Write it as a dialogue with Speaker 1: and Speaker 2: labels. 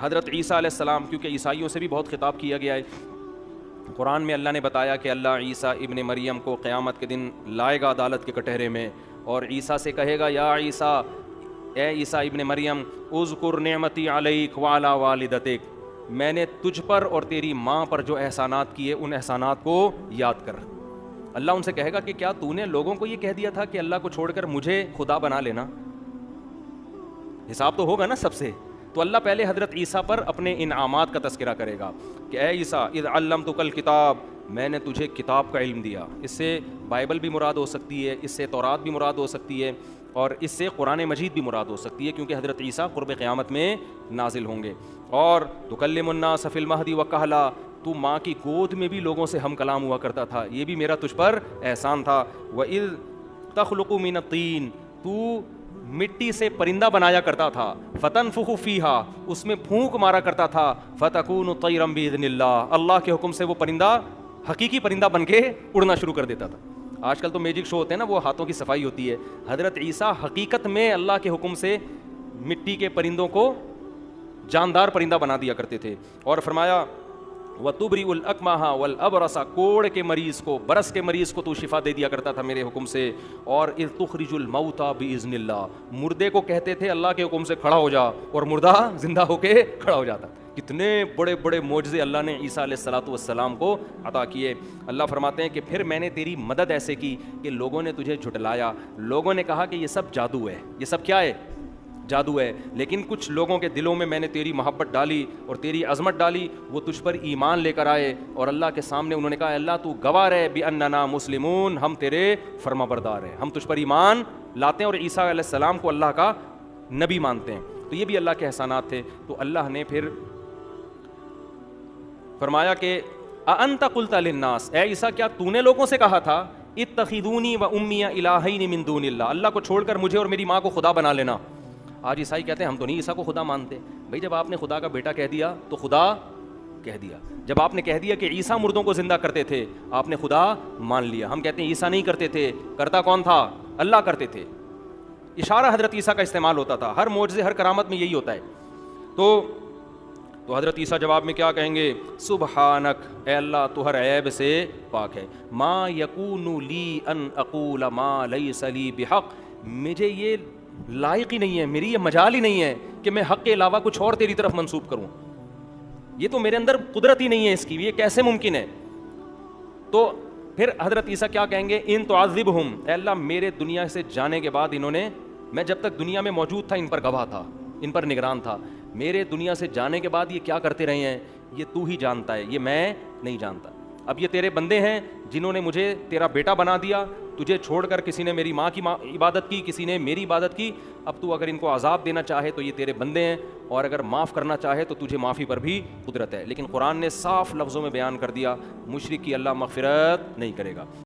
Speaker 1: حضرت عیسیٰ علیہ السلام، کیونکہ عیسائیوں سے بھی بہت خطاب کیا گیا ہے، قرآن میں اللہ نے بتایا کہ اللہ عیسیٰ ابن مریم کو قیامت کے دن لائے گا عدالت کے کٹہرے میں، اور عیسیٰ سے کہے گا یا عیسیٰ، اے عیسیٰ ابن مریم، اذکر نعمتی علیک وعلی والدتک، میں نے تجھ پر اور تیری ماں پر جو احسانات کیے ان احسانات کو یاد کر۔ اللہ ان سے کہے گا کہ کیا تو نے لوگوں کو یہ کہہ دیا تھا کہ اللہ کو چھوڑ کر مجھے خدا بنا لینا؟ حساب تو ہوگا نا سب سے۔ تو اللہ پہلے حضرت عیسیٰ پر اپنے انعامات کا تذکرہ کرے گا کہ اے عیسیٰ اذ علمتک الکتاب، میں نے تجھے کتاب کا علم دیا۔ اس سے بائبل بھی مراد ہو سکتی ہے، اس سے تورات بھی مراد ہو سکتی ہے، اور اس سے قرآن مجید بھی مراد ہو سکتی ہے، کیونکہ حضرت عیسیٰ قرب قیامت میں نازل ہوں گے۔ اور تکلم الناس فی المہدی وکہلا، تو ماں کی گود میں بھی لوگوں سے ہم کلام ہوا کرتا تھا، یہ بھی میرا تجھ پر احسان تھا۔ وَإِذْ تَخْلُقُ مِنَ الطِّينِ، تو مٹی سے پرندہ بنایا کرتا تھا، فَتَنفُخُ فِيهَا، اس میں پھونک مارا کرتا تھا، فَتَكُونُ طَيْرًا بِإِذْنِ اللَّهِ، اللہ کے حکم سے وہ پرندہ حقیقی پرندہ بن کے اڑنا شروع کر دیتا تھا۔ آج کل تو میجک شو ہوتے ہیں نا، وہ ہاتھوں کی صفائی ہوتی ہے، حضرت عیسیٰ حقیقت میں اللہ کے حکم سے مٹی کے پرندوں کو جاندار پرندہ بنا دیا کرتے تھے۔ اور فرمایا وَتُبْرِئُ الْأَكْمَحَ وَالْأَبْرَصَ، کوڑ کے مریض کو، برس کے مریض کو تو شفا دے دیا کرتا تھا میرے حکم سے۔ اور اِذْ تُخْرِجُ الْمَوْتَى بِإِذْنِ اللَّهِ، مردے کو کہتے تھے اللہ کے حکم سے کھڑا ہو جا، اور مردہ زندہ ہو کے کھڑا ہو جاتا۔ کتنے بڑے بڑے معجزے اللہ نے عیسیٰ علیہ السلام کو عطا کیے۔ اللہ فرماتے ہیں کہ پھر میں نے تیری مدد ایسے کی کہ لوگوں نے تجھے جھٹلایا، لوگوں نے کہا کہ یہ سب جادو ہے، یہ سب کیا ہے؟ جادو ہے، لیکن کچھ لوگوں کے دلوں میں نے تیری محبت ڈالی اور تیری عظمت ڈالی، وہ تجھ پر ایمان لے کر آئے، اور اللہ کے سامنے انہوں نے کہا اللہ تو گواہ رہے بِأَنَّنَا مُسْلِمُونَ، ہم تیرے فرما بردار ہیں، ہم تجھ پر ایمان لاتے ہیں اور عیسیٰ علیہ السلام کو اللہ کا نبی مانتے ہیں۔ تو یہ بھی اللہ کے احسانات تھے۔ تو اللہ نے پھر فرمایا کہ أَأَنْتَ قُلْتَ لِلنَّاسِ، اے عیسیٰ کیا تو نے لوگوں سے کہا تھا اتخذونی وأمی الہین من دون اللہ، اللہ کو چھوڑ کر مجھے اور میری ماں کو خدا بنا لینا؟ آج عیسائی کہتے ہیں ہم تو نہیں عیسیٰ کو خدا مانتے۔ بھائی جب آپ نے خدا کا بیٹا کہہ دیا تو خدا کہہ دیا، جب آپ نے کہہ دیا کہ عیسیٰ مردوں کو زندہ کرتے تھے آپ نے خدا مان لیا۔ ہم کہتے ہیں عیسیٰ نہیں کرتے تھے، کرتا کون تھا؟ اللہ کرتے تھے۔ اشارہ حضرت عیسیٰ کا استعمال ہوتا تھا، ہر معجزے ہر کرامت میں یہی ہوتا ہے۔ تو حضرت عیسیٰ جواب میں کیا کہیں گے؟ سبحانک، اے اللہ تو ہر عیب سے پاک ہے، ما یکون لی ان اقول ما لیس لی بحق، مجھے یہ لائق ہی نہیں ہے، میری یہ مجال ہی نہیں ہے کہ میں حق کے علاوہ کچھ اور تیری طرف منسوب کروں، یہ تو میرے اندر قدرت ہی نہیں ہے اس کی، یہ کیسے ممکن ہے؟ تو پھر حضرت عیسیٰ کیا کہیں گے؟ ان تعذبہم، اے اللہ میرے دنیا سے جانے کے بعد انہوں نے، میں جب تک دنیا میں موجود تھا ان پر گواہ تھا، ان پر نگران تھا، میرے دنیا سے جانے کے بعد یہ کیا کرتے رہے ہیں یہ تو ہی جانتا ہے، یہ میں نہیں جانتا۔ اب یہ تیرے بندے ہیں جنہوں نے مجھے تیرا بیٹا بنا دیا، تجھے چھوڑ کر کسی نے میری ماں کی عبادت کی، کسی نے میری عبادت کی، اب تو اگر ان کو عذاب دینا چاہے تو یہ تیرے بندے ہیں، اور اگر معاف کرنا چاہے تو تجھے معافی پر بھی قدرت ہے۔ لیکن قرآن نے صاف لفظوں میں بیان کر دیا مشرک کی اللہ مغفرت نہیں کرے گا۔